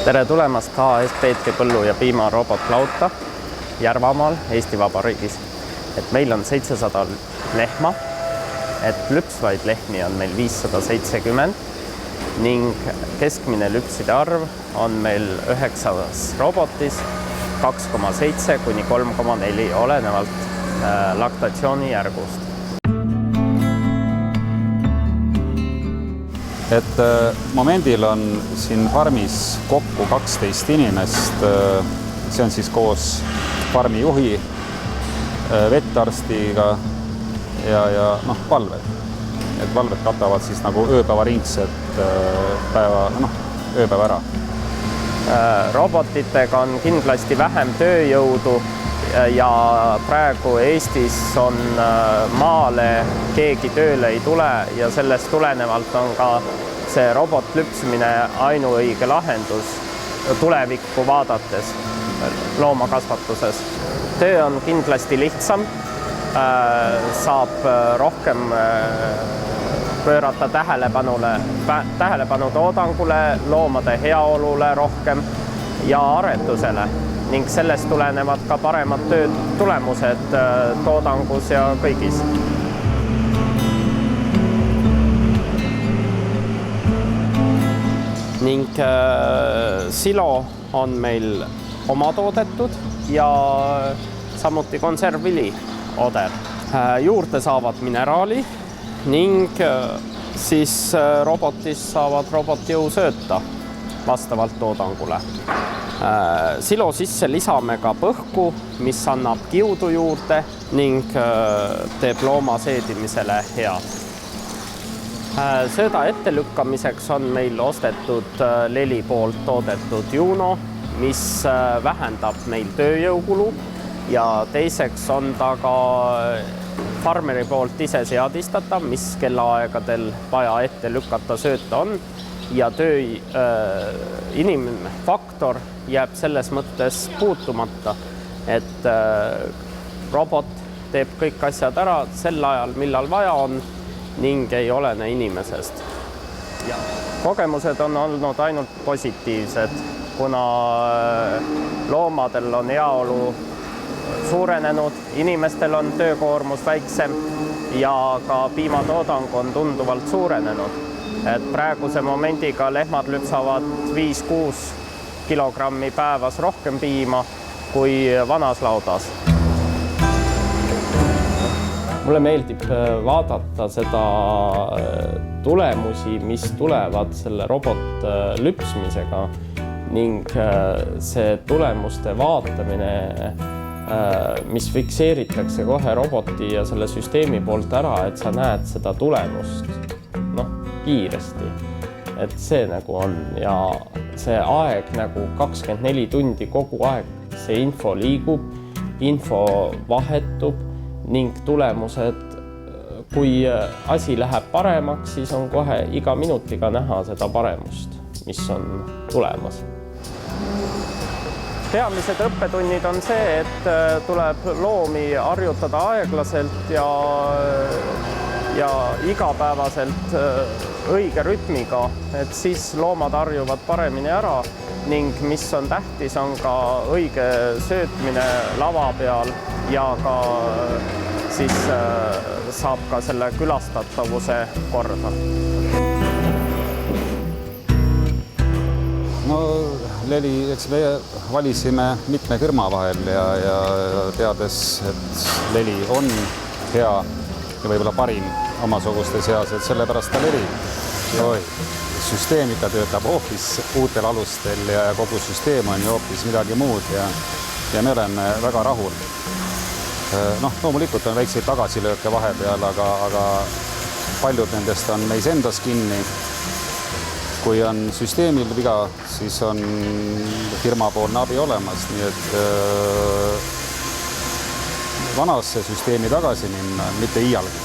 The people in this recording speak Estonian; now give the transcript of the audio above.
Tere tulemast KS Peetri Põllu- ja piimarobot-lauta Järvamaal, Eesti Vabariigis. Meil on 700 lehma, lüpsvaid lehmi on meil 570 ning keskmine lüpside arv on meil 9 robotis 2,7 kuni 3,4 olenevalt laktatsiooni järgust. Momendil on siin farmis kokku 12 inimest. See on siis koos farmi juhi, vettarstiga ja valved. Valved katavad siis nagu ööpäevaringset ööpäeva ära. Robotitega on kindlasti vähem tööjõudu ja praegu Eestis on maale keegi tööle ei tule ja sellest tulenevalt on ka see robotlüpsmine ainuõige lahendus tulevikku vaadates loomakasvatuses. Töö on kindlasti lihtsam, saab rohkem pöörata tähelepanu toodangule, loomade heaolule rohkem ja aretusele ning sellest tulenevad ka paremad töötulemused toodangus ja kõigis. Ning silo on meil omatoodetud ja samuti konservvili oder. Juurde saavad mineraali ning siis robotis saavad robotjõusööta vastavalt toodangule. Silo sisse lisame ka põhku, mis annab kiudu juurde ning teeb looma seedimisele head. Sööda ettelükkamiseks on meil ostetud Leli poolt toodetud Juno, mis vähendab meil tööjõukulu ja teiseks on ta ka farmeri poolt ise seadistatav, mis kellaaegadel vaja ette lükata sööta on ja inimfaktor jääb selles mõttes puutumata, et robot teeb kõik asjad ära sel ajal, millal vaja on ning ei olene inimesest. Kogemused on olnud ainult positiivsed, kuna loomadel on heaolu suurenenud, inimestel on töökoormus väiksem ja ka piimatoodang on tunduvalt suurenenud. Praeguse momendiga lehmad lüpsavad 5-6 kilogrammi päevas rohkem piima kui vanas laudas. Mulle meeldib vaadata seda tulemusi, mis tulevad selle robot lüpsmisega ning see tulemuste vaatamine, mis fikseeritakse kohe roboti ja selle süsteemi poolt ära, et sa näed seda tulemust kiiresti. Et see nagu on ja see aeg nagu 24 tundi kogu aeg, see info liigub, info vahetub ning tulemused, kui asi läheb paremaks, siis on kohe iga minutiga näha seda paremust, mis on tulemas. Peamised õppetunnid on see, et tuleb loomi harjutada aeglaselt ja igapäevaselt õige rütmiga, et siis loomad harjuvad paremini ära ning mis on tähtis, on ka õige söötmine lava peal ja ka siis saab ka selle külastatavuse korda. Leli, eks me valisime mitme firma vahel ja teades, et Leli on hea ja võib-olla parim omasuguste seas, et sellepärast ta Leli. Süsteem ikka töötab hoopis uutel alustel ja kogu süsteem on ju hoopis midagi muud ja me oleme väga rahul. Loomulikult on väikseid tagasilööke vahepeal, aga paljud nendest on meis endas kinni. Kui on süsteemil viga, siis on firmapoolne abi olemas, nii et vanasse süsteemi tagasi minna, mitte iialgi.